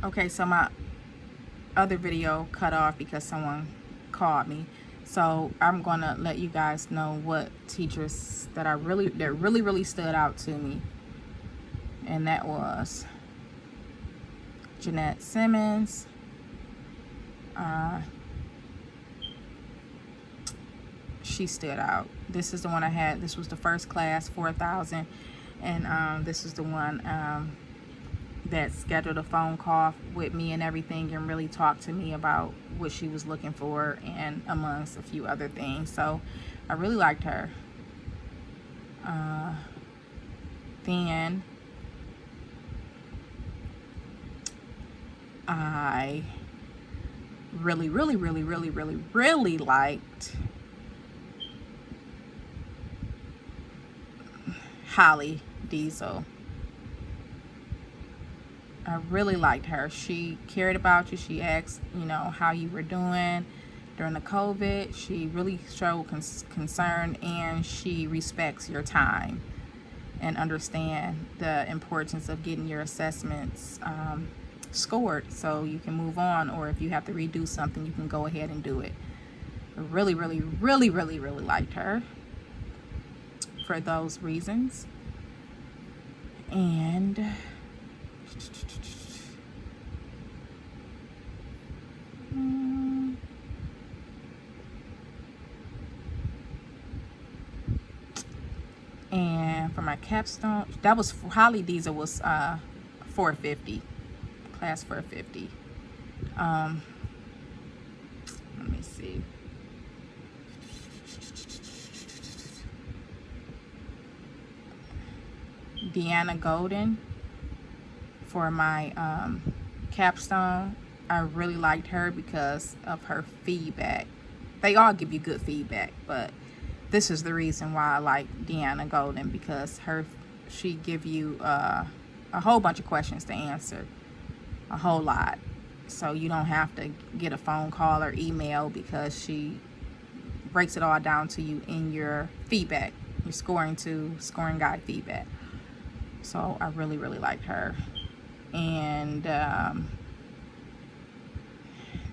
Okay, so my other video cut off because someone called me. So I'm gonna let you guys know what teachers that really stood out to me. And that was Jeanette Simmons, she stood out. This is the one I had. This was the first class, 4,000, and this is the one that scheduled a phone call with me and everything, and really talked to me about what she was looking for, and amongst a few other things. So I really liked her. Then I really liked Holly Diesel. I really liked her. She cared about you. She asked, how you were doing during the COVID. She really showed concern, and she respects your time and understand the importance of getting your assessments scored so you can move on, or if you have to redo something, you can go ahead and do it. I really liked her for those reasons. And for my capstone, that was Holly Diesel, was 450, class 450. Let me see. Deanna Golden for my capstone. I really liked her because of her feedback. They all give you good feedback, but this is the reason why I like Deanna Golden, because she give you a whole bunch of questions to answer, a whole lot, so you don't have to get a phone call or email, because she breaks it all down to you in your feedback, your scoring guide feedback. So I really liked her. And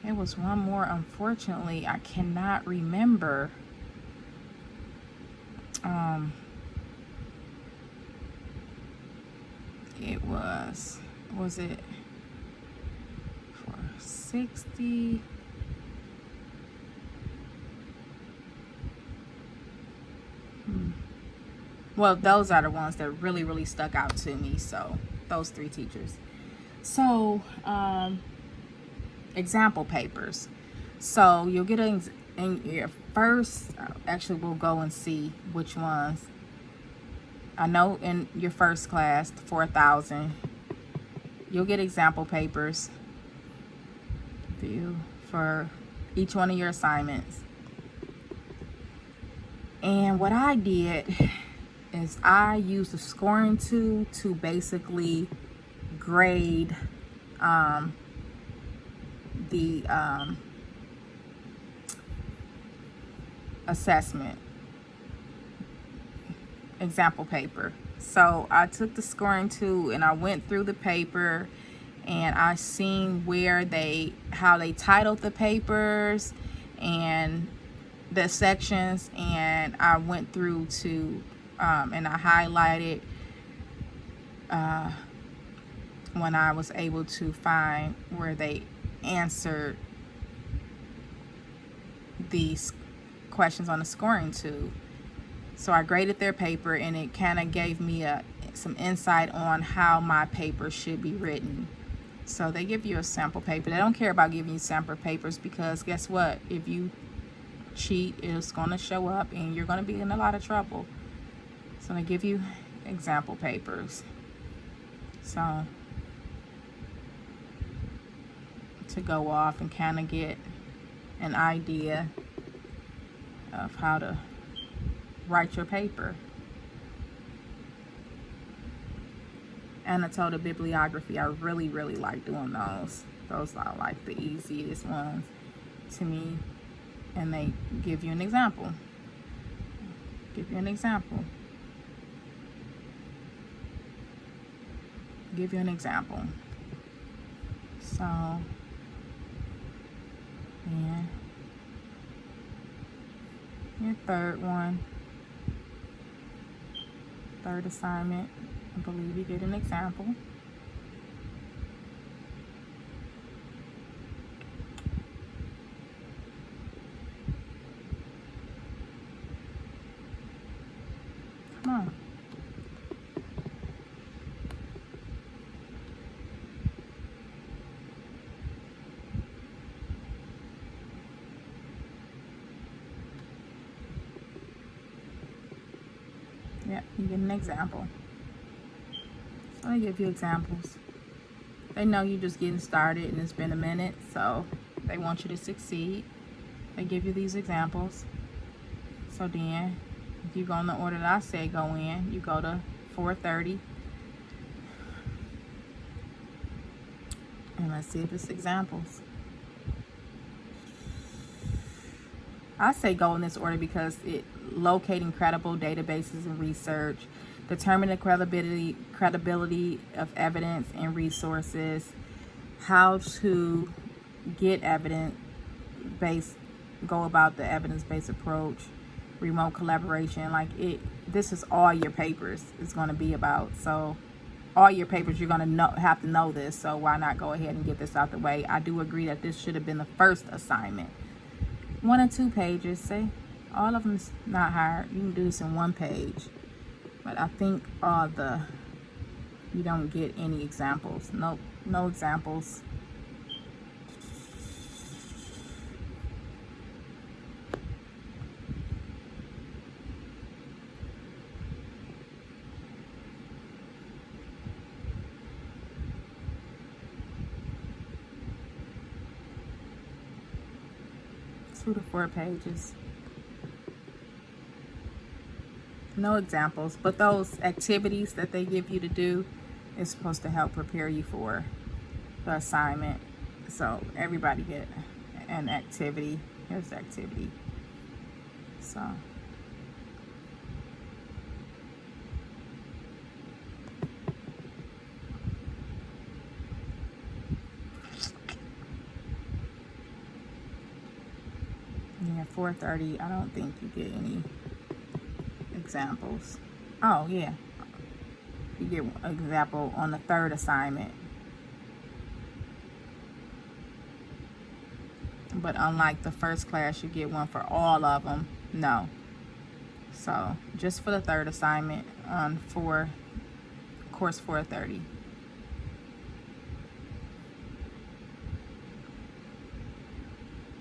there was one more, unfortunately I cannot remember. It was it for 60? Well, those are the ones that really stuck out to me. So those three teachers. So example papers. So you'll get in your first, actually we'll go and see which ones. I know in your first class, 4,000, you'll get example papers for each one of your assignments. And what I did is I used the scoring tool to basically grade the assessment example paper. So I took the scoring tool and I went through the paper, and I seen how they titled the papers and the sections, and I went through to and I highlighted when I was able to find where they answered these questions on the scoring tool. So I graded their paper, and it kind of gave me some insight on how my paper should be written. So they give you a sample paper. They don't care about giving you sample papers, because guess what? If you cheat, it's going to show up and you're going to be in a lot of trouble. So they give you example papers. So to go off and kind of get an idea of how to write your paper. Annotated bibliography, I really like doing those. Those are like the easiest ones to me. And they give you an example. Give you an example. So, and your third assignment, I believe you get an example. Come on. Yep, you get an example. So they give you examples. They know you're just getting started and it's been a minute, so they want you to succeed. They give you these examples. So then, if you go in the order that I say go in, you go to 4:30. And let's see if it's examples. I say go in this order because it locating credible databases and research, determine the credibility of evidence and resources, how to get evidence-based, go about the evidence-based approach, remote collaboration. Like this is all your papers is going to be about. So all your papers, you're going to have to know this. So why not go ahead and get this out the way? I do agree that this should have been the first assignment. 1 or 2 pages, say. All of them is not hard. You can do this in 1 page. But I think you don't get any examples. Nope, no examples. Two to 4 pages. No examples, but those activities that they give you to do is supposed to help prepare you for the assignment. So everybody get an activity. Here's the activity. So yeah, 4:30. I don't think you get any examples. Oh yeah, you get an example on the 3rd assignment. But unlike the first class, you get one for all of them. No. So just for the 3rd assignment on course 4:30.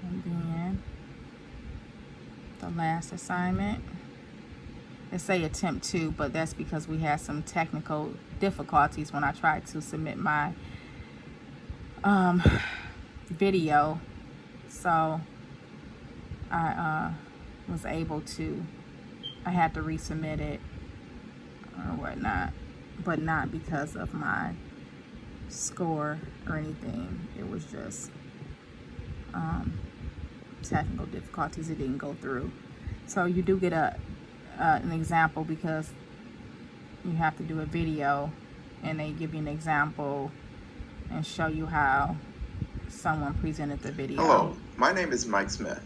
And then the last assignment, they say attempt 2, but that's because we had some technical difficulties when I tried to submit my video. So I was able to, I had to resubmit it or whatnot, but not because of my score or anything. It was just technical difficulties. It didn't go through. So you do get an example because you have to do a video and they give you an example and show you how someone presented the video. Hello, my name is Mike Smith.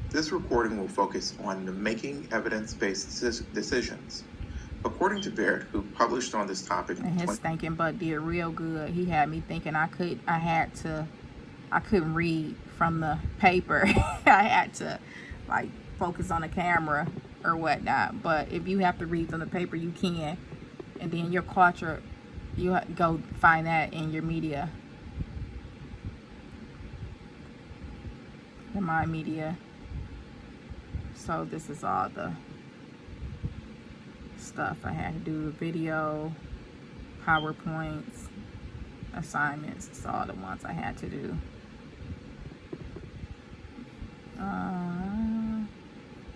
This recording will focus on making evidence-based decisions. According to Baird, who published on this topic, and his stinking butt did real good. He had me thinking I couldn't read from the paper. I had to like focus on the camera or whatnot. But if you have to read from the paper, you can. And then your culture, you have to go find that in your media. The My Media. So this is all the stuff I had to do: video, PowerPoints, assignments. It's all the ones I had to do.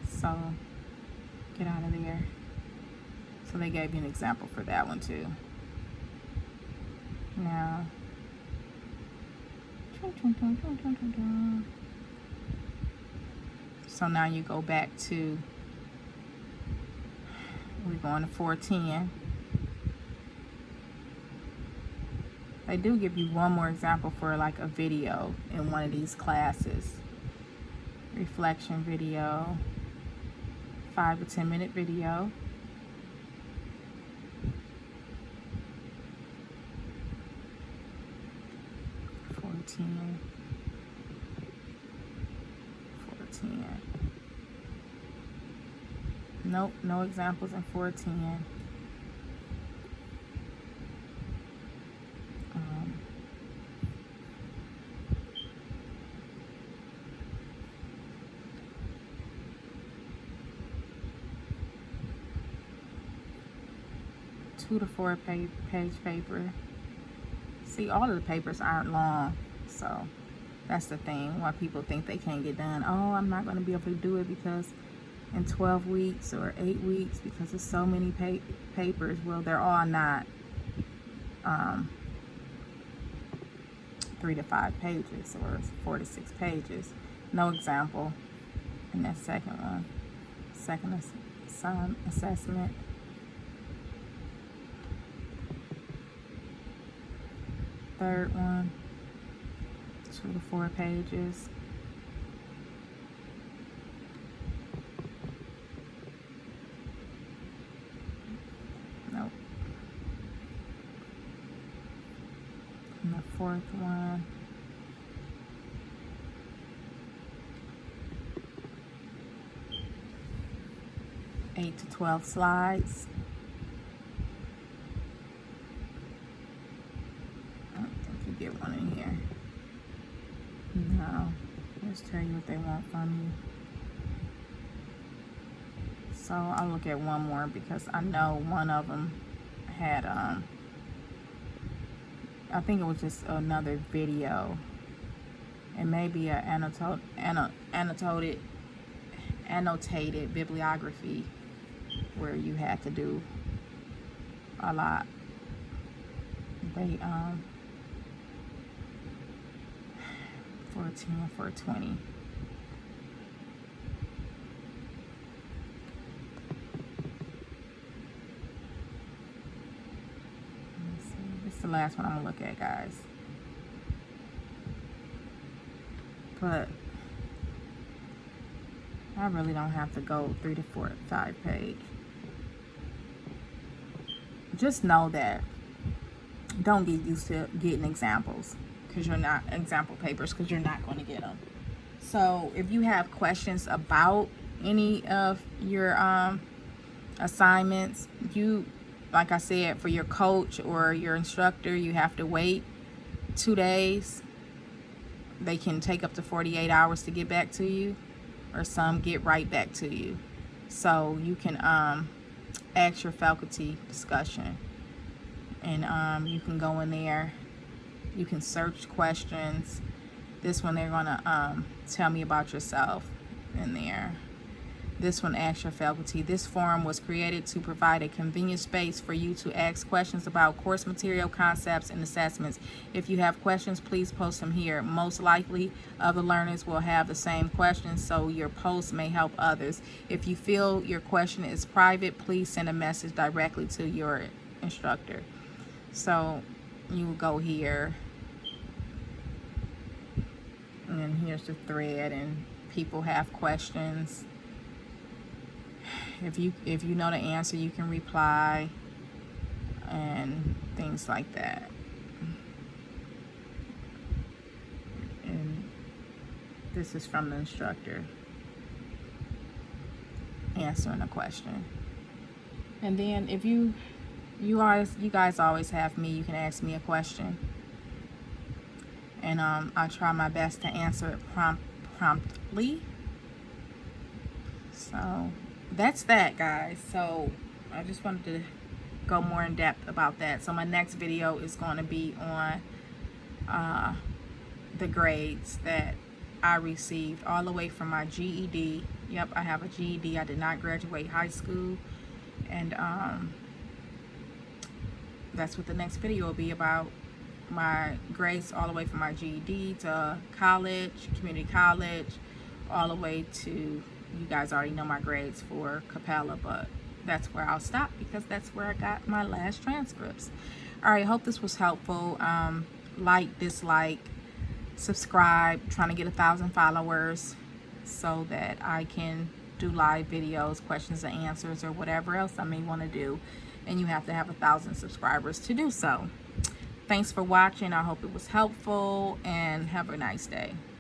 So get out of there. So they gave you an example for that one too. Now so now you go back to, we're going to 4:10. They do give you one more example for like a video in one of these classes. Reflection video, 5 to 10 minute video. $14. Nope, no examples in 410. 2 to 4 page paper. See, all of the papers aren't long, so that's the thing. Why people think they can't get done. Oh, I'm not going to be able to do it because in 12 weeks or 8 weeks because there's so many papers. Well, they're all not 3 to 5 pages or 4 to 6 pages. No example in that second one. Second assessment. Third one, 2 to 4 pages. Nope. And the fourth one, eight to 12 slides. Get one in here. No, just tell you what they want from you. So I'll look at one more because I know one of them had I think it was just another video. It may be a annotated bibliography where you had to do a lot. They 410, 420. Let's see. This is the last one I'm gonna look at, guys. But I really don't have to go 3 to 4 to 5 page. Just know that don't get used to getting examples because you're not example papers because you're not going to get them. So if you have questions about any of your assignments, you, like I said, for your coach or your instructor, you have to wait 2 days. They can take up to 48 hours to get back to you, or some get right back to you. So you can ask your faculty discussion, and you can go in there. You can search questions. This one, they're gonna tell me about yourself in there. This one, ask your faculty. This forum was created to provide a convenient space for you to ask questions about course material, concepts, and assessments. If you have questions, please post them here. Most likely, other learners will have the same questions, so your post may help others. If you feel your question is private, please send a message directly to your instructor. So you will go here, and here's the thread, and people have questions. If you know the answer, you can reply and things like that. And this is from the instructor answering a question. And then if you guys always have me, you can ask me a question, and I'll try my best to answer it promptly. So that's that, guys. So I just wanted to go more in depth about that. So my next video is going to be on the grades that I received all the way from my GED. Yep, I have a GED. I did not graduate high school, and that's what the next video will be about. My grades all the way from my GED to college, community college, all the way to, you guys already know my grades for Capella, but that's where I'll stop because that's where I got my last transcripts. All right, hope this was helpful. Like, dislike, subscribe, trying to get 1,000 followers so that I can do live videos, questions and answers, or whatever else I may want to do. And you have to have 1,000 subscribers to do so. Thanks for watching. I hope it was helpful, and have a nice day.